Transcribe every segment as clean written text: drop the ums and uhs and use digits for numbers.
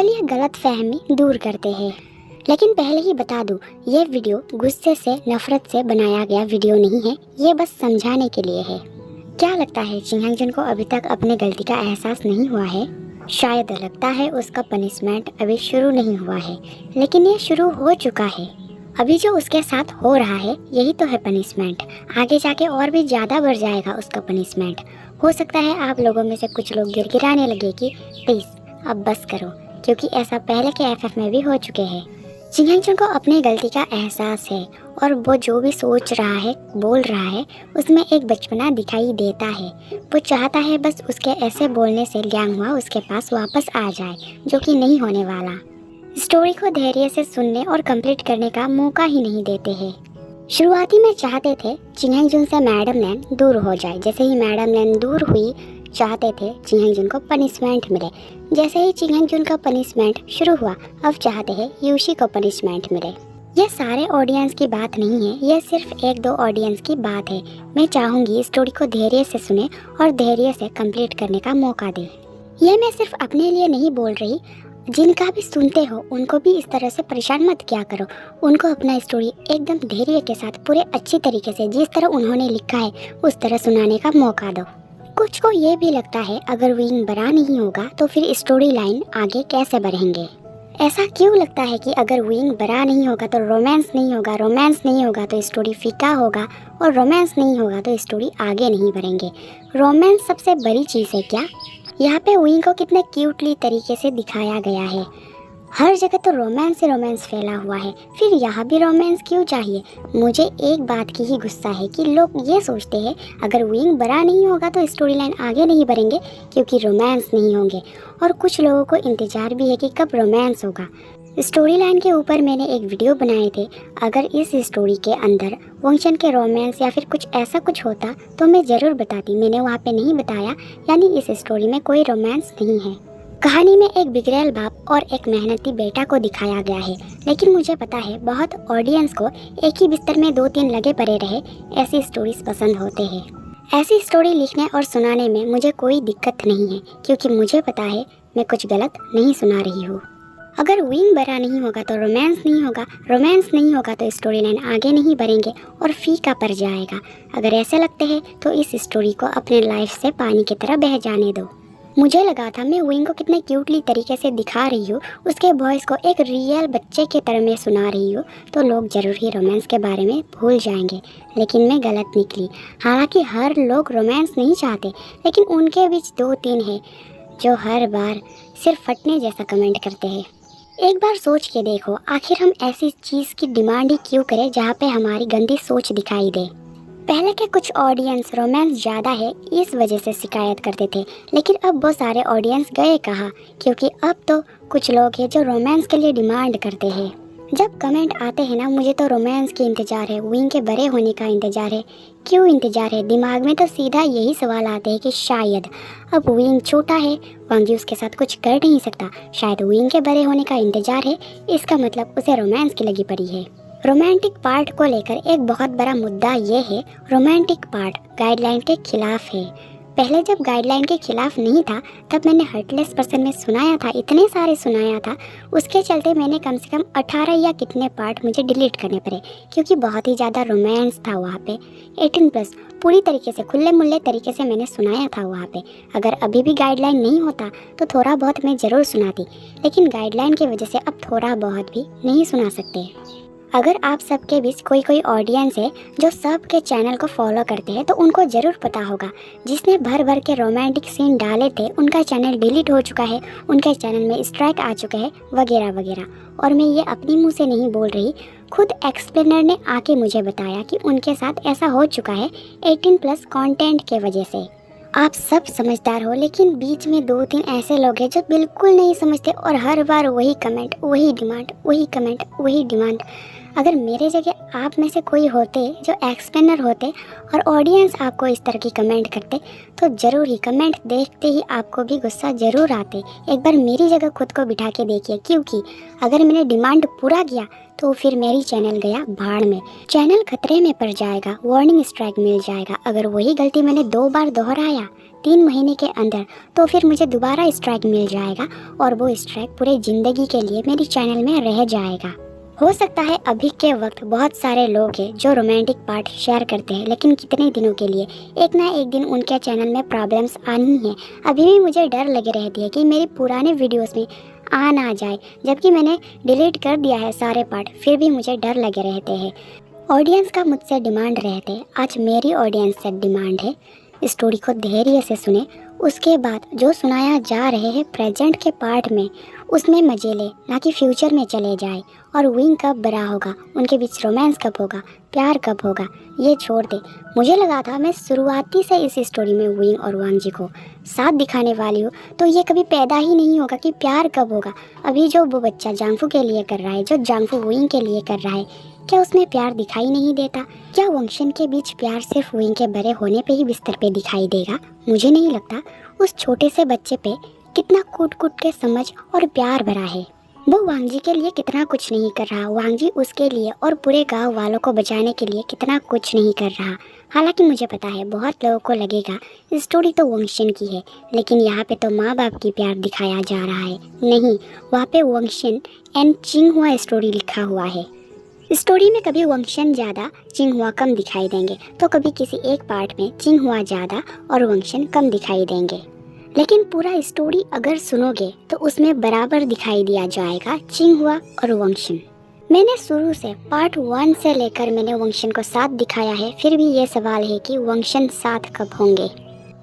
चलिए गलत फहमी दूर करते हैं। लेकिन पहले ही बता दूं, ये वीडियो गुस्से से नफरत से बनाया गया वीडियो नहीं है, ये बस समझाने के लिए है। क्या लगता है जिंग ह्यंग जुन को अभी तक अपने गलती का एहसास नहीं हुआ है? शायद लगता है उसका पनिशमेंट अभी शुरू नहीं हुआ है, लेकिन ये शुरू हो चुका है। अभी जो उसके साथ हो रहा है यही तो है पनिशमेंट। आगे जाके और भी ज़्यादा बढ़ जाएगा उसका पनिशमेंट। हो सकता है आप लोगों में से कुछ लोग गिड़गिड़ाने लगे कि प्लीज़ अब बस करो, क्योंकि ऐसा पहले के एफएफ में भी हो चुके हैं। जिंग ह्यंग जुन को अपने गलती का एहसास है और वो जो भी सोच रहा है, बोल रहा है, उसमें एक बचपना दिखाई देता है। वो चाहता है बस उसके ऐसे बोलने से ल्यांग हुआ उसके पास वापस आ जाए, जो कि नहीं होने वाला। स्टोरी को धैर्य से सुनने और कंप्लीट करने का मौका ही नहीं देते हैं। शुरुआती में चाहते थे जिंग ह्यंग जुन से मैडम लैन दूर हो जाए। जैसे ही मैडम लैन दूर हुई, चाहते थे जिंग ह्यंग जुन को पनिशमेंट मिले। जैसे ही जिंग ह्यंग जुन का पनिशमेंट शुरू हुआ, अब चाहते हैं यूशी को पनिशमेंट मिले। यह सारे ऑडियंस की बात नहीं है, यह सिर्फ एक दो ऑडियंस की बात है। मैं चाहूँगी स्टोरी को धैर्य से सुने और धैर्य से कंप्लीट करने का मौका दें। यह मैं सिर्फ अपने लिए नहीं बोल रही, जिनका भी सुनते हो उनको भी इस तरह से परेशान मत किया करो। उनको अपना स्टोरी एकदम धैर्य के साथ पूरे अच्छी तरीके से जिस तरह उन्होंने लिखा है उस तरह सुनाने का मौका दो। कुछ को ये भी लगता है अगर विंग बड़ा नहीं होगा तो फिर स्टोरी लाइन आगे कैसे बढ़ेंगे। ऐसा क्यों लगता है कि अगर विंग बड़ा नहीं होगा तो रोमांस नहीं होगा, रोमांस नहीं होगा तो स्टोरी फीका होगा, और रोमांस नहीं होगा तो स्टोरी आगे नहीं बढ़ेंगे। रोमांस सबसे बड़ी चीज़ है क्या? यहाँ पे विंग को कितने क्यूटली तरीके से दिखाया गया है। हर जगह तो रोमांस से रोमांस फैला हुआ है, फिर यहाँ भी रोमांस क्यों चाहिए? मुझे एक बात की ही गुस्सा है कि लोग ये सोचते हैं अगर विंग बड़ा नहीं होगा तो स्टोरी लाइन आगे नहीं बढ़ेंगे क्योंकि रोमांस नहीं होंगे। और कुछ लोगों को इंतज़ार भी है कि कब रोमांस होगा। स्टोरी लाइन के ऊपर मैंने एक वीडियो बनाए थे। अगर इस स्टोरी के अंदर वंगचन के रोमांस या फिर कुछ ऐसा कुछ होता तो मैं ज़रूर बताती। मैंने वहाँ पे नहीं बताया, यानी इस स्टोरी में कोई रोमांस नहीं है। कहानी में एक बिगड़ैल बाप और एक मेहनती बेटा को दिखाया गया है, लेकिन मुझे पता है बहुत ऑडियंस को एक ही बिस्तर में दो तीन लगे पड़े रहे ऐसी स्टोरीज पसंद होते हैं। ऐसी स्टोरी लिखने और सुनाने में मुझे कोई दिक्कत नहीं है, क्योंकि मुझे पता है मैं कुछ गलत नहीं सुना रही हूँ। अगर विंग बड़ा नहीं होगा तो रोमांस नहीं होगा, रोमांस नहीं होगा तो स्टोरी लाइन आगे नहीं बढ़ेंगे और फीका पड़ जाएगा। अगर ऐसे लगते हैं तो इस स्टोरी को अपने लाइफ से पानी की तरह बह जाने दो। मुझे लगा था मैं विंग को कितने क्यूटली तरीके से दिखा रही हूँ, उसके वॉइस को एक रियल बच्चे के तरह मैं सुना रही हूँ, तो लोग ज़रूर ही रोमांस के बारे में भूल जाएंगे। लेकिन मैं गलत निकली। हालांकि हर लोग रोमांस नहीं चाहते, लेकिन उनके बीच दो तीन हैं जो हर बार सिर्फ फटने जैसा कमेंट करते हैं। एक बार सोच के देखो, आखिर हम ऐसी चीज़ की डिमांड ही क्यों करें जहाँ पे हमारी गंदी सोच दिखाई दे। पहले के कुछ ऑडियंस रोमांस ज़्यादा है इस वजह से शिकायत करते थे, लेकिन अब वो सारे ऑडियंस गए कहाँ? क्योंकि अब तो कुछ लोग हैं जो रोमांस के लिए डिमांड करते हैं। जब कमेंट आते हैं ना, मुझे तो रोमांस की इंतज़ार है, विंग के बड़े होने का इंतज़ार है। क्यों इंतज़ार है? दिमाग में तो सीधा यही सवाल आते हैं कि शायद अब विंग छोटा है, वांग जी उसके साथ कुछ कर नहीं सकता, शायद विंग के बड़े होने का इंतज़ार है, इसका मतलब उसे रोमांस की लगी पड़ी है। रोमांटिक पार्ट को लेकर एक बहुत बड़ा मुद्दा ये है, रोमांटिक पार्ट गाइडलाइन के खिलाफ है। पहले जब गाइडलाइन के खिलाफ नहीं था तब मैंने हर्टलेस पर्सन में सुनाया था, इतने सारे सुनाया था, उसके चलते मैंने कम से कम 18 या कितने पार्ट मुझे डिलीट करने पड़े, क्योंकि बहुत ही ज़्यादा रोमांस था वहाँ पे। 18+ पूरी तरीके से खुले मुल्ले तरीके से मैंने सुनाया था वहाँ पे। अगर अभी भी गाइडलाइन नहीं होता तो थोड़ा बहुत मैं ज़रूर सुनाती, लेकिन गाइडलाइन की वजह से अब थोड़ा बहुत भी नहीं सुना सकते। अगर आप सबके बीच कोई ऑडियंस है जो सबके चैनल को फॉलो करते हैं तो उनको ज़रूर पता होगा, जिसने भर भर के रोमांटिक सीन डाले थे उनका चैनल डिलीट हो चुका है, उनके चैनल में स्ट्राइक आ चुका है, वगैरह वगैरह। और मैं ये अपनी मुंह से नहीं बोल रही, खुद एक्सप्लेनर ने आके मुझे बताया कि उनके साथ ऐसा हो चुका है 18+ कंटेंट के वजह से। आप सब समझदार हो, लेकिन बीच में दो तीन ऐसे लोग हैं जो बिल्कुल नहीं समझते और हर बार वही कमेंट, वही डिमांड, वही कमेंट, वही डिमांड। अगर मेरे जगह आप में से कोई होते जो एक्सप्लेनर होते और ऑडियंस आपको इस तरह की कमेंट करते तो ज़रूर ही कमेंट देखते ही आपको भी गुस्सा ज़रूर आते। एक बार मेरी जगह खुद को बिठा के देखिए, क्योंकि अगर मैंने डिमांड पूरा किया तो फिर मेरी चैनल गया भाड़ में, चैनल खतरे में पड़ जाएगा, वार्निंग स्ट्राइक मिल जाएगा। अगर वही गलती मैंने 2 बार दोहराया 3 महीने के अंदर तो फिर मुझे दोबारा स्ट्राइक मिल जाएगा और वो स्ट्राइक पूरे ज़िंदगी के लिए मेरी चैनल में रह जाएगा। हो सकता है अभी के वक्त बहुत सारे लोग हैं जो रोमांटिक पार्ट शेयर करते हैं, लेकिन कितने दिनों के लिए, एक ना एक दिन उनके चैनल में प्रॉब्लम्स आनी है। अभी भी मुझे डर लगे रहती है कि मेरी पुराने वीडियोस में आ ना जाए, जबकि मैंने डिलीट कर दिया है सारे पार्ट, फिर भी मुझे डर लगे रहते हैं। ऑडियंस का मुझसे डिमांड रहते, आज मेरी ऑडियंस से डिमांड है स्टोरी को धैर्य से सुने, उसके बाद जो सुनाया जा रहे हैं प्रेजेंट के पार्ट में उसमें मजे ले, ना कि फ्यूचर में चले जाए। और विंग कब बड़ा होगा, उनके बीच रोमांस कब होगा, प्यार कब होगा, ये छोड़ दे। मुझे लगा था मैं शुरुआती से इस स्टोरी में विंग और वांग जी को साथ दिखाने वाली हूँ, तो ये कभी पैदा ही नहीं होगा कि प्यार कब होगा। अभी जो वो बच्चा जांगफू के लिए कर रहा है, जो जांगफू विंग के लिए कर रहा है, क्या उसमें प्यार दिखाई नहीं देता? क्या वंशन के बीच प्यार सिर्फ विंग के बड़े होने पे ही बिस्तर पे दिखाई देगा? मुझे नहीं लगता। उस छोटे से बच्चे पे कितना कूट कूट के समझ और प्यार भरा है। वो वांग जी के लिए कितना कुछ नहीं कर रहा, वांग जी उसके लिए और पूरे गांव वालों को बचाने के लिए कितना कुछ नहीं कर रहा। हालांकि मुझे पता है बहुत लोगों को लगेगा स्टोरी तो वंशन की है, लेकिन यहाँ पे तो माँ बाप की प्यार दिखाया जा रहा है। नहीं, वहाँ पे वंशन एंड चिंगहुआ स्टोरी लिखा हुआ है। स्टोरी में कभी वंशन ज़्यादा चिंगहुआ कम दिखाई देंगे, तो कभी किसी एक पार्ट में चिंगहुआ ज़्यादा और वंशन कम दिखाई देंगे। लेकिन पूरा स्टोरी अगर सुनोगे तो उसमें बराबर दिखाई दिया जाएगा चिंगहुआ और वंशन। मैंने शुरू से पार्ट 1 से लेकर मैंने वंशन को साथ दिखाया है, फिर भी ये सवाल है कि वंशन साथ कब होंगे।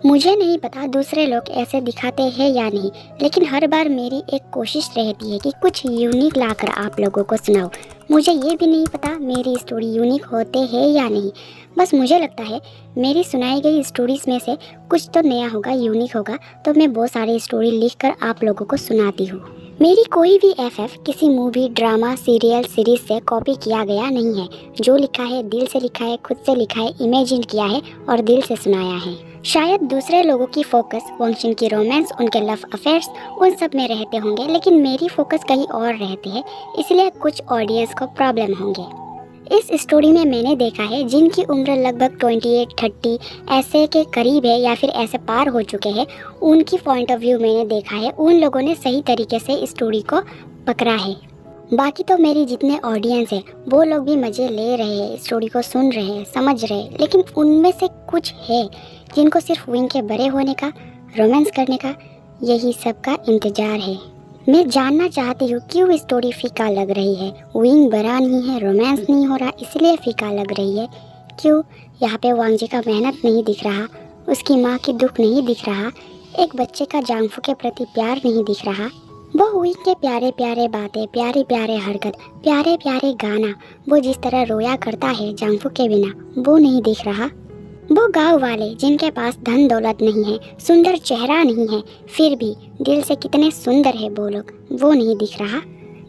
मुझे नहीं पता दूसरे लोग ऐसे दिखाते हैं या नहीं, लेकिन हर बार मेरी एक कोशिश रहती है कि कुछ यूनिक लाकर आप लोगों को सुनाऊं। मुझे ये भी नहीं पता मेरी स्टोरी यूनिक होते हैं या नहीं, बस मुझे लगता है मेरी सुनाई गई स्टोरीज़ में से कुछ तो नया होगा, यूनिक होगा, तो मैं बहुत सारी स्टोरी लिखकर आप लोगों को सुनाती हूँ। मेरी कोई भी एफएफ किसी मूवी, ड्रामा, सीरियल, सीरीज से कॉपी किया गया नहीं है। जो लिखा है दिल से लिखा है, खुद से लिखा है, इमेजिन किया है और दिल से सुनाया है। शायद दूसरे लोगों की फोकस वंशन की रोमांस, उनके लव अफेयर्स, उन सब में रहते होंगे, लेकिन मेरी फोकस कहीं और रहती है, इसलिए कुछ ऑडियंस को प्रॉब्लम होंगे। इस स्टोरी में मैंने देखा है जिनकी उम्र लगभग 28-30 ऐसे के करीब है या फिर ऐसे पार हो चुके हैं, उनकी पॉइंट ऑफ व्यू मैंने देखा है, उन लोगों ने सही तरीके से स्टोरी को पकड़ा है। बाकी तो मेरी जितने ऑडियंस है वो लोग भी मज़े ले रहे हैं, स्टोरी को सुन रहे हैं, समझ रहे हैं, लेकिन उनमें से कुछ है जिनको सिर्फ विंग के बड़े होने का, रोमांस करने का, यही सब का इंतज़ार है। मैं जानना चाहती हूँ क्यों स्टोरी फीका लग रही है। विंग बड़ा नहीं है, रोमांस नहीं हो रहा, इसलिए फीका लग रही है। क्यों यहाँ पे वांग जी का मेहनत नहीं दिख रहा, उसकी माँ की दुख नहीं दिख रहा, एक बच्चे का जांगफू के प्रति प्यार नहीं दिख रहा, वो विंग के प्यारे प्यारे बातें, प्यारे प्यारे हरकत, प्यारे प्यारे गाना, वो जिस तरह रोया करता है जांगफू के बिना, वो नहीं दिख रहा। वो गांव वाले जिनके पास धन दौलत नहीं है, सुंदर चेहरा नहीं है, फिर भी दिल से कितने सुंदर है वो लोग, वो नहीं दिख रहा।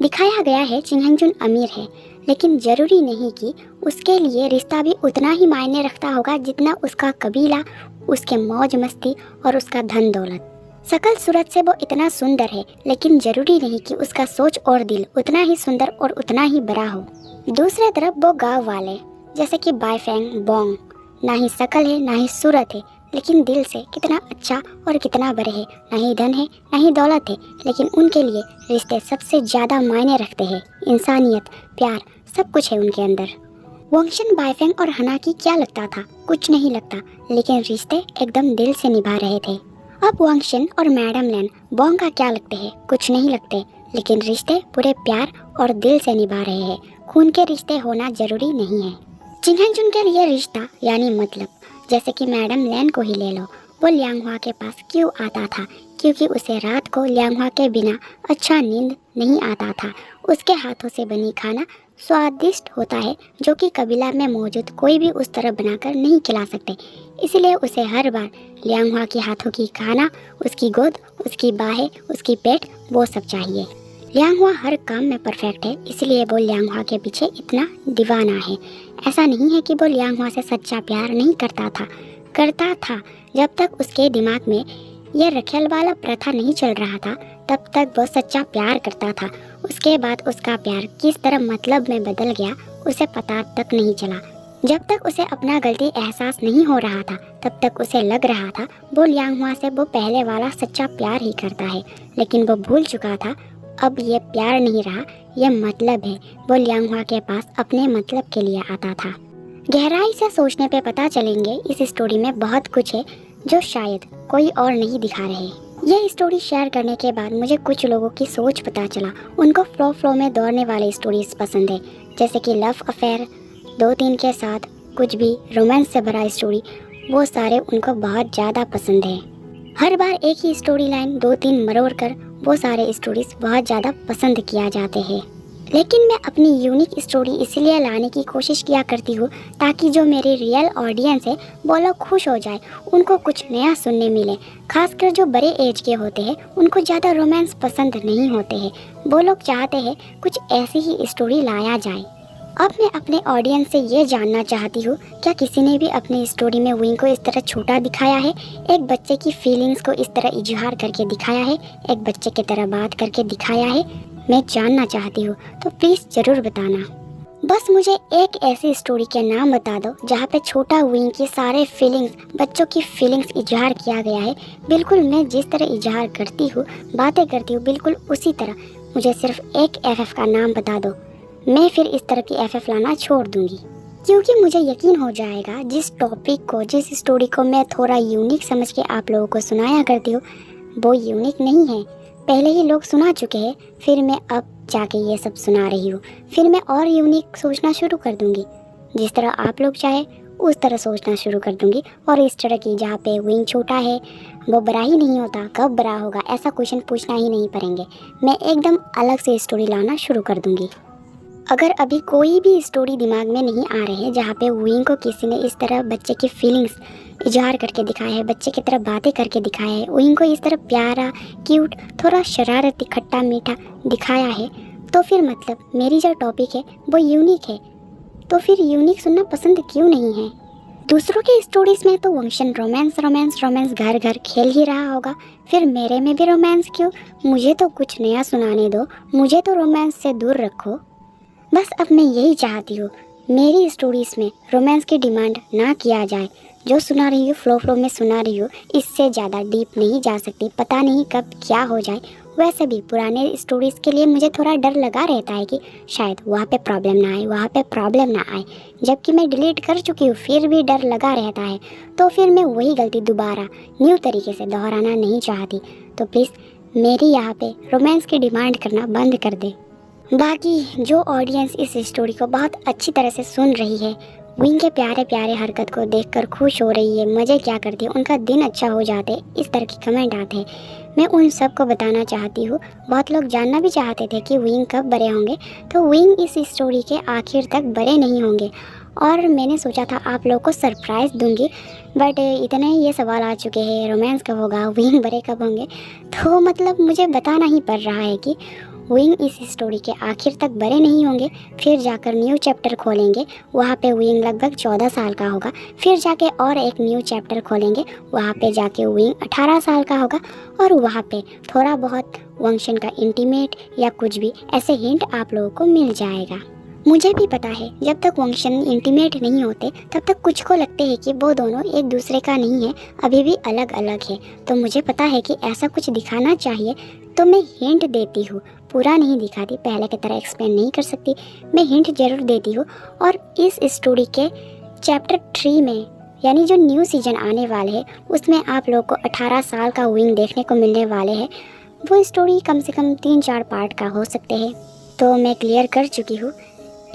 दिखाया गया है चिंगहंजुन अमीर है, लेकिन जरूरी नहीं कि उसके लिए रिश्ता भी उतना ही मायने रखता होगा जितना उसका कबीला, उसके मौज मस्ती और उसका धन दौलत। शकल सूरत से वो इतना सुंदर है, लेकिन जरूरी नहीं कि उसका सोच और दिल उतना ही सुंदर और उतना ही बड़ा हो। दूसरी तरफ वो गाँव वाले जैसे कि बाइफेंग बोंग, ना ही शकल है ना ही सूरत है, लेकिन दिल से कितना अच्छा और कितना बड़े है, ना ही धन है ना ही दौलत है, लेकिन उनके लिए रिश्ते सबसे ज़्यादा मायने रखते हैं। इंसानियत, प्यार, सब कुछ है उनके अंदर। वंशन, बाइफेंग और हना की क्या लगता था? कुछ नहीं लगता, लेकिन रिश्ते एकदम दिल से निभा रहे थे। अब वंशन और मैडम लैन बोंग का क्या लगते हैं? कुछ नहीं लगते, लेकिन रिश्ते पूरे प्यार और दिल से निभा रहे हैं। खून के रिश्ते होना जरूरी नहीं है। चिंगहंजुन के लिए रिश्ता यानी मतलब, जैसे कि मैडम लैन को ही ले लो, वो लियांगहुआ के पास क्यों आता था? क्योंकि उसे रात को लियांगहुआ के बिना अच्छा नींद नहीं आता था। उसके हाथों से बनी खाना स्वादिष्ट होता है, जो कि कबीला में मौजूद कोई भी उस तरह बनाकर नहीं खिला सकते, इसलिए उसे हर बार लियांगहुआ के हाथों की खाना, उसकी गोद, उसकी बाहें, उसकी पेट, वो सब चाहिए। लियांगहुआ हर काम में परफेक्ट है, इसलिए वो लियांगहुआ के पीछे इतना दीवाना है। ऐसा नहीं है कि वो लियांगहुआ से सच्चा प्यार नहीं करता था। जब तक उसके दिमाग में यह रखेल वाला प्रथा नहीं चल रहा था, तब तक वो सच्चा प्यार करता था। उसके बाद उसका प्यार किस तरह मतलब में बदल गया, उसे पता तक नहीं चला। जब तक उसे अपना गलती एहसास नहीं हो रहा था तब तक उसे लग रहा था वो लियांग हुआ से वो पहले वाला सच्चा प्यार ही करता है, लेकिन वो भूल चुका था अब ये प्यार नहीं रहा, यह मतलब है। वो लियांग हुआ के पास अपने मतलब के लिए आता था। गहराई से सोचने पे पता चलेंगे इस स्टोरी में बहुत कुछ है जो शायद कोई और नहीं दिखा रहे। यह स्टोरी शेयर करने के बाद मुझे कुछ लोगों की सोच पता चला। उनको फ्लो में दौड़ने वाले स्टोरीज पसंद है, जैसे कि लव अफेयर, 2-3 के साथ कुछ भी रोमांस से भरा स्टोरी, वो सारे उनको बहुत ज़्यादा पसंद है। हर बार एक ही स्टोरी लाइन 2-3 मरोड़ कर वो सारे स्टोरीज बहुत ज़्यादा पसंद किया जाते हैं। लेकिन मैं अपनी यूनिक स्टोरी इसलिए लाने की कोशिश किया करती हूँ ताकि जो मेरी रियल ऑडियंस है वो लोग खुश हो जाए, उनको कुछ नया सुनने मिले। खासकर जो बड़े एज के होते हैं उनको ज़्यादा रोमांस पसंद नहीं होते हैं, वो लोग चाहते हैं कुछ ऐसी ही स्टोरी लाया जाए। अब मैं अपने ऑडियंस से ये जानना चाहती हूँ, क्या किसी ने भी अपनी स्टोरी में विंग को इस तरह छोटा दिखाया है, एक बच्चे की फीलिंग्स को इस तरह इजहार करके दिखाया है, एक बच्चे की तरह बात करके दिखाया है? मैं जानना चाहती हूँ, तो प्लीज़ ज़रूर बताना। बस मुझे एक ऐसी स्टोरी के नाम बता दो जहाँ पे छोटा विंग की सारे फीलिंग्स, बच्चों की फीलिंग्स इजहार किया गया है। बिल्कुल मैं जिस तरह इजहार करती हूँ, बातें करती हूँ, बिल्कुल उसी तरह। मुझे सिर्फ एक एफएफ का नाम बता दो, मैं फिर इस तरह की एफएफ लाना छोड़ दूंगी, क्योंकि मुझे यकीन हो जाएगा जिस टॉपिक को, जिस स्टोरी को मैं थोड़ा यूनिक समझ के आप लोगों को सुनाया करती हूँ वो यूनिक नहीं है। पहले ही लोग सुना चुके हैं, फिर मैं अब जाके ये सब सुना रही हूँ। फिर मैं और यूनिक सोचना शुरू कर दूंगी, जिस तरह आप लोग चाहे उस तरह सोचना शुरू कर दूंगी। और इस तरह की जहाँ पे विंग छोटा है वो बड़ा ही नहीं होता, कब बड़ा होगा ऐसा क्वेश्चन पूछना ही नहीं पड़ेंगे। मैं एकदम अलग से स्टोरी लाना शुरू कर दूंगी। अगर अभी कोई भी स्टोरी दिमाग में नहीं आ रहे है जहाँ पे विंग को किसी ने इस तरह बच्चे की फीलिंग्स इजहार करके दिखाया है, बच्चे की तरह बातें करके दिखाया है, विंग को इस तरह प्यारा, क्यूट, थोड़ा शरारती, खट्टा मीठा दिखाया है, तो फिर मतलब मेरी जो टॉपिक है वो यूनिक है। तो फिर यूनिक सुनना पसंद क्यों नहीं है? दूसरों के स्टोरीज में तो फंक्शन रोमांस रोमांस रोमांस घर घर खेल ही रहा होगा, फिर मेरे में भी रोमांस क्यों? मुझे तो कुछ नया सुनाने दो, मुझे तो रोमांस से दूर रखो। बस अब मैं यही चाहती हूँ, मेरी स्टोरीज़ में रोमांस की डिमांड ना किया जाए। जो सुना रही हूँ फ्लो में सुना रही हूँ, इससे ज़्यादा डीप नहीं जा सकती, पता नहीं कब क्या हो जाए। वैसे भी पुराने स्टोरीज़ के लिए मुझे थोड़ा डर लगा रहता है कि शायद वहाँ पे प्रॉब्लम ना आए, वहाँ पे प्रॉब्लम ना आए, जबकि मैं डिलीट कर चुकी हूँ फिर भी डर लगा रहता है। तो फिर मैं वही गलती दोबारा न्यू तरीके से दोहराना नहीं चाहती। तो प्लीज़ मेरी यहाँ पे रोमांस की डिमांड करना बंद कर दे। बाकी जो ऑडियंस इस स्टोरी को बहुत अच्छी तरह से सुन रही है, विंग के प्यारे प्यारे हरकत को देखकर खुश हो रही है, मज़े क्या करती है, उनका दिन अच्छा हो जाते, इस तरह की कमेंट आते हैं, मैं उन सब को बताना चाहती हूँ। बहुत लोग जानना भी चाहते थे कि विंग कब बड़े होंगे, तो विंग इस स्टोरी के आखिर तक बड़े नहीं होंगे। और मैंने सोचा था आप लोगों को सरप्राइज़ दूंगी, बट इतने ही ये सवाल आ चुके हैं रोमांस कब होगा, विंग बड़े कब होंगे, तो मतलब मुझे बताना ही पड़ रहा है कि विंग इस स्टोरी के आखिर तक बड़े नहीं होंगे। फिर जाकर न्यू चैप्टर खोलेंगे, वहाँ पे विंग लगभग 14 साल का होगा। फिर जाके और एक न्यू चैप्टर खोलेंगे, वहाँ पे जाके विंग 18 साल का होगा। और वहाँ पे थोड़ा बहुत वंशन का इंटीमेट या कुछ भी ऐसे हिंट आप लोगों को मिल जाएगा। मुझे भी पता है जब तक वंशन इंटीमेट नहीं होते तब तक कुछ को लगते हैं कि वो दोनों एक दूसरे का नहीं है, अभी भी अलग अलग है। तो मुझे पता है कि ऐसा कुछ दिखाना चाहिए, तो मैं हिंट देती हूँ, पूरा नहीं दिखाती, पहले की तरह एक्सप्लेन नहीं कर सकती, मैं हिंट ज़रूर देती हूँ। और इस स्टोरी के चैप्टर 3 में, यानी जो न्यू सीजन आने वाले हैं, उसमें आप लोग को 18 साल का विंग देखने को मिलने वाले हैं। वो स्टोरी कम से कम 3-4 पार्ट का हो सकते हैं। तो मैं क्लियर कर चुकी हूँ,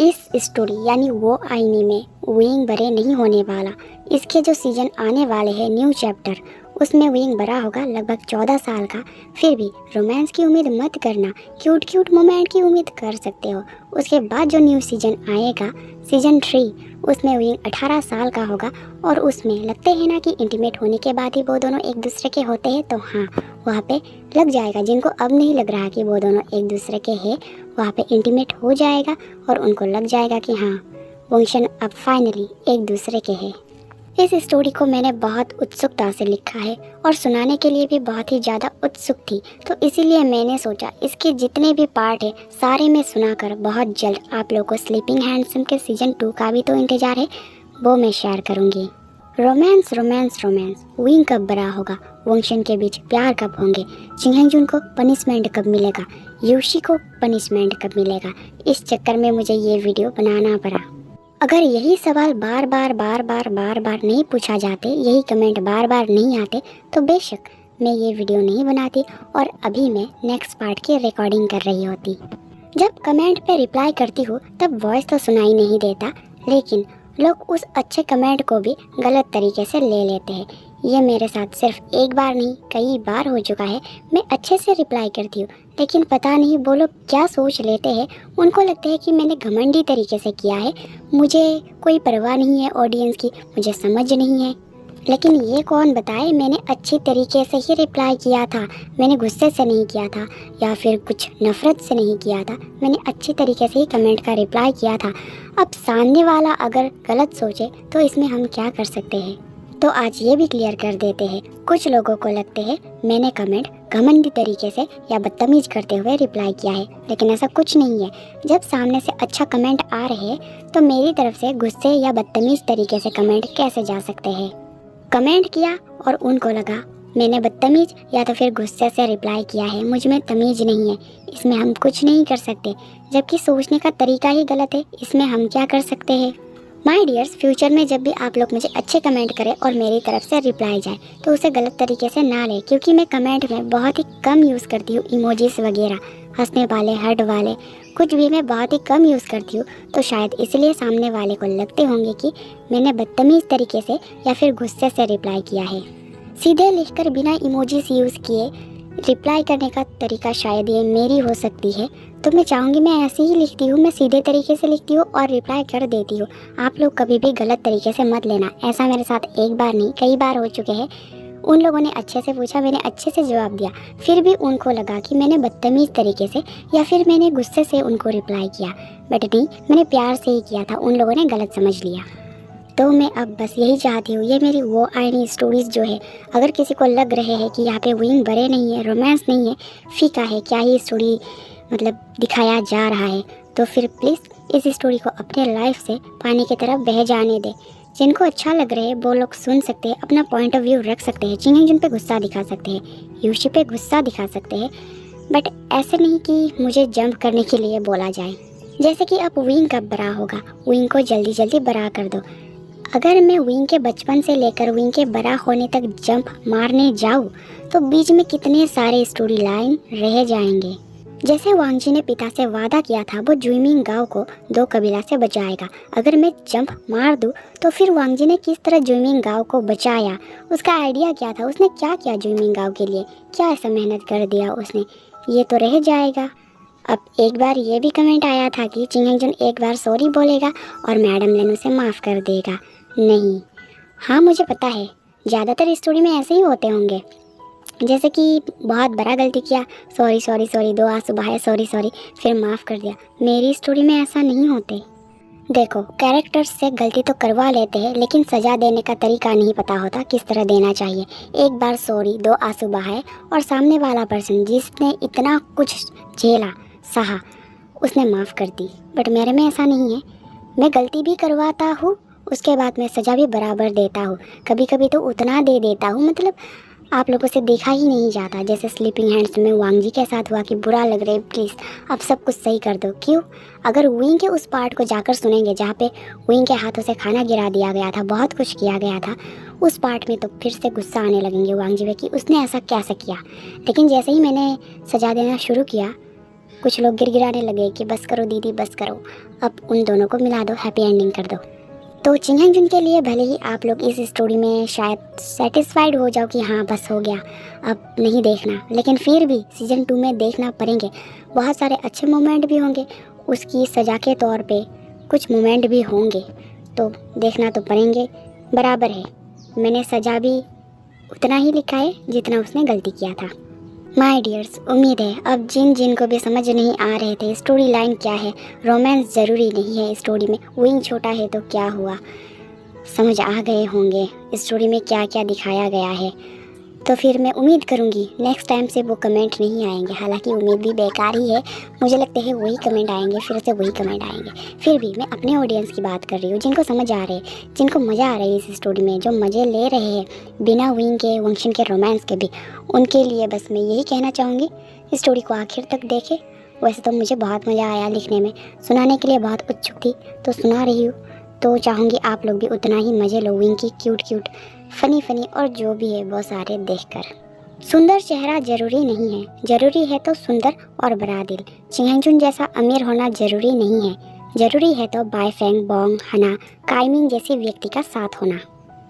इस स्टोरी यानी वो आईनी में विंग बड़े नहीं होने वाला। इसके जो सीजन आने वाले हैं न्यू चैप्टर, उसमें विंग बड़ा होगा लगभग 14 साल का। फिर भी रोमांस की उम्मीद मत करना, क्यूट क्यूट मोमेंट की उम्मीद कर सकते हो। उसके बाद जो न्यू सीजन आएगा सीजन 3, उसमें विंग 18 साल का होगा। और उसमें लगते हैं ना कि इंटीमेट होने के बाद ही वो दोनों एक दूसरे के होते हैं, तो हाँ वहाँ पे लग जाएगा, जिनको अब नहीं लग रहा कि वो दोनों एक दूसरे के हैं, वहाँ पे इंटीमेट हो जाएगा और उनको लग जाएगा कि हाँ वंशन अब फाइनली एक दूसरे के हैं। इस स्टोरी को मैंने बहुत उत्सुकता से लिखा है और सुनाने के लिए भी बहुत ही ज़्यादा उत्सुक थी, तो इसीलिए मैंने सोचा इसके जितने भी पार्ट हैं सारे मैं सुनाकर बहुत जल्द आप लोगों को स्लीपिंग हैंडसम के सीजन 2 का भी तो इंतज़ार है, वो मैं शेयर करूँगी। रोमांस रोमांस रोमांस, विंग कब बड़ा होगा, वंगशन के बीच प्यार कब होंगे, चिंगहंगजुन को पनिशमेंट कब मिलेगा, यूशी को पनिशमेंट कब मिलेगा। इस चक्कर में मुझे ये वीडियो बनाना पड़ा। अगर यही सवाल बार बार नहीं पूछा जाते, यही कमेंट बार बार नहीं आते, तो बेशक मैं ये वीडियो नहीं बनाती और अभी मैं नेक्स्ट पार्ट की रिकॉर्डिंग कर रही होती। जब कमेंट पे रिप्लाई करती हूँ तब वॉइस तो सुनाई नहीं देता, लेकिन लोग उस अच्छे कमेंट को भी गलत तरीके से ले लेते हैं। ये मेरे साथ सिर्फ एक बार नहीं कई बार हो चुका है। मैं अच्छे से रिप्लाई करती हूँ, लेकिन पता नहीं वो लोग क्या सोच लेते हैं। उनको लगता है कि मैंने घमंडी तरीके से किया है, मुझे कोई परवाह नहीं है ऑडियंस की, मुझे समझ नहीं है। लेकिन ये कौन बताए मैंने अच्छी तरीके से ही रिप्लाई किया था, मैंने गुस्से से नहीं किया था या फिर कुछ नफ़रत से नहीं किया था, मैंने अच्छी तरीके से ही कमेंट का रिप्लाई किया था। अब सामने वाला अगर गलत सोचे तो इसमें हम क्या कर सकते हैं। तो आज ये भी क्लियर कर देते हैं, कुछ लोगों को लगते हैं मैंने कमेंट घमंडी तरीके से या बदतमीज़ करते हुए रिप्लाई किया है, लेकिन ऐसा कुछ नहीं है। जब सामने से अच्छा कमेंट आ रहे हैं तो मेरी तरफ से गुस्से या बदतमीज़ तरीके से कमेंट कैसे जा सकते हैं। कमेंट किया और उनको लगा मैंने बदतमीज़ या तो फिर गुस्से से रिप्लाई किया है, मुझ में तमीज़ नहीं है, इसमें हम कुछ नहीं कर सकते। जबकि सोचने का तरीका ही गलत है, इसमें हम क्या कर सकते हैं। माय डियर्स, फ्यूचर में जब भी आप लोग मुझे अच्छे कमेंट करें और मेरी तरफ से रिप्लाई जाए तो उसे गलत तरीके से ना लें, क्योंकि मैं कमेंट में बहुत ही कम यूज़ करती हूँ इमोजीज वगैरह, हंसने वाले, हर्ट वाले, कुछ भी मैं बहुत ही कम यूज़ करती हूँ। तो शायद इसलिए सामने वाले को लगते होंगे कि मैंने बदतमीज़ तरीके से या फिर गुस्से से रिप्लाई किया है। सीधे लिखकर बिना इमोजीज यूज़ किए रिप्लाई करने का तरीका शायद ये मेरी हो सकती है, तो मैं चाहूँगी मैं ऐसे ही लिखती हूँ, मैं सीधे तरीके से लिखती हूँ और रिप्लाई कर देती हूँ। आप लोग कभी भी गलत तरीके से मत लेना, ऐसा मेरे साथ एक बार नहीं कई बार हो चुके हैं। उन लोगों ने अच्छे से पूछा, मैंने अच्छे से जवाब दिया, फिर भी उनको लगा कि मैंने बदतमीज़ तरीके से या फिर मैंने गुस्से से उनको रिप्लाई किया, बट नहीं, मैंने प्यार से ही किया था, उन लोगों ने गलत समझ लिया। तो मैं अब बस यही चाहती हूँ, ये मेरी वो आईनी स्टोरीज़ जो है, अगर किसी को लग रहे हैं कि यहाँ पे विंग बड़े नहीं है, रोमांस नहीं है, फीका है, क्या ही स्टोरी मतलब दिखाया जा रहा है, तो फिर प्लीज़ इस स्टोरी को अपने लाइफ से पानी की तरफ बह जाने दे। जिनको अच्छा लग रहा है वो लोग सुन सकते हैं, अपना पॉइंट ऑफ व्यू रख सकते हैं, चिंगहंगजुन पे गुस्सा दिखा सकते हैं, यूशी पे गुस्सा दिखा सकते हैं, बट ऐसे नहीं कि मुझे जंप करने के लिए बोला जाए। जैसे कि अब विंग कब बड़ा होगा, विंग को जल्दी जल्दी बड़ा कर दो। अगर मैं विंग के बचपन से लेकर विंग के बड़ा होने तक जंप मारने जाऊँ तो बीच में कितने सारे स्टोरी लाइन रह जाएंगे। जैसे वांगजी ने पिता से वादा किया था वो जुइमिंग गांव को 2 कबीला से बचाएगा, अगर मैं जंप मार दूं तो फिर वांगजी ने किस तरह जुइमिंग गांव को बचाया, उसका आइडिया क्या था, उसने क्या किया जुइमिंग गांव के लिए, क्या ऐसा मेहनत कर दिया उसने, ये तो रह जाएगा। अब एक बार ये भी कमेंट आया था कि चिंगहंगजुन एक बार सॉरी बोलेगा और मैडम लेन उसे माफ़ कर देगा। नहीं, हाँ मुझे पता है ज़्यादातर स्टोरी में ऐसे ही होते होंगे, जैसे कि बहुत बड़ा गलती किया, सॉरी सॉरी सॉरी, 2 आंसू बहाए, सॉरी सॉरी, फिर माफ़ कर दिया। मेरी स्टोरी में ऐसा नहीं होते। देखो, कैरेक्टर्स से गलती तो करवा लेते हैं, लेकिन सज़ा देने का तरीका नहीं पता होता किस तरह देना चाहिए। एक बार सॉरी, 2 आंसू बहाए और सामने वाला पर्सन जिसने इतना कुछ झेला सहा उसने माफ़ कर दी, बट मेरे में ऐसा नहीं है। मैं गलती भी करवाता हूँ, उसके बाद मैं सज़ा भी बराबर देता हूँ, कभी कभी तो उतना दे देता हूँ मतलब आप लोगों से देखा ही नहीं जाता। जैसे स्लीपिंग हैंड्स में वांगजी के साथ हुआ कि बुरा लग रहा है, प्लीज़ अब सब कुछ सही कर दो। क्यों? अगर विंग के उस पार्ट को जाकर सुनेंगे जहाँ पे विंग के हाथों से खाना गिरा दिया गया था, बहुत कुछ किया गया था, उस पार्ट में तो फिर से गुस्सा आने लगेंगे वांगजी पे कि उसने ऐसा कैसे किया। लेकिन जैसे ही मैंने सज़ा देना शुरू किया, कुछ लोग गिड़गिड़ाने लगे कि बस करो दीदी बस करो, अब उन दोनों को मिला दो, हैप्पी एंडिंग कर दो। तो चिंगहंगजुन के लिए भले ही आप लोग इस स्टोरी में शायद सेटिस्फाइड हो जाओ कि हाँ बस हो गया, अब नहीं देखना, लेकिन फिर भी सीज़न 2 में देखना पड़ेंगे। बहुत सारे अच्छे मोमेंट भी होंगे, उसकी सज़ा के तौर पे कुछ मोमेंट भी होंगे, तो देखना तो पड़ेंगे। बराबर है, मैंने सज़ा भी उतना ही लिखा है जितना उसने गलती किया था। माय डियर्स, उम्मीद है अब जिन को भी समझ नहीं आ रहे थे स्टोरी लाइन क्या है, रोमांस ज़रूरी नहीं है स्टोरी में, विंग छोटा है तो क्या हुआ, समझ आ गए होंगे स्टोरी में क्या क्या दिखाया गया है। तो फिर मैं उम्मीद करूँगी नेक्स्ट टाइम से वो कमेंट नहीं आएंगे। हालांकि उम्मीद भी बेकार ही है, मुझे लगता है वही कमेंट आएंगे, फिर से वही कमेंट आएंगे। फिर भी मैं अपने ऑडियंस की बात कर रही हूँ, जिनको समझ आ रहे हैं, जिनको मज़ा आ रहा है इस स्टोरी में, जो मज़े ले रहे हैं बिना विंग के, वंशन के, रोमांस के भी, उनके लिए बस मैं यही कहना चाहूँगी, इस स्टोरी को आखिर तक देखें। वैसे तो मुझे बहुत मज़ा आया लिखने में, सुनाने के लिए बहुत उत्सुक थी तो सुना रही हूँ। तो चाहूँगी आप लोग भी उतना ही मज़े लो विंग की क्यूट फ़नी और जो भी है वो सारे देखकर। सुंदर चेहरा ज़रूरी नहीं है, ज़रूरी है तो सुंदर और बड़ा दिल। चिंगचुन जैसा अमीर होना ज़रूरी नहीं है, ज़रूरी है तो बायफेंग, बोंग, हना, काइमिंग जैसे व्यक्ति का साथ होना।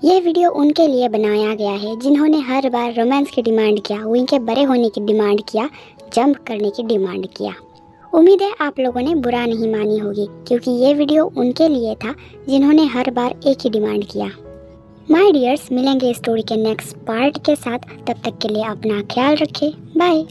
यह वीडियो उनके लिए बनाया गया है जिन्होंने हर बार रोमांस की डिमांड किया, विंग के बड़े होने की डिमांड किया, जंप करने की डिमांड किया। उम्मीद है आप लोगों ने बुरा नहीं मानी होगी, क्योंकि ये वीडियो उनके लिए था जिन्होंने हर बार एक ही डिमांड किया। माय डियर्स, मिलेंगे स्टोरी के नेक्स्ट पार्ट के साथ, तब तक के लिए अपना ख्याल रखें। बाय।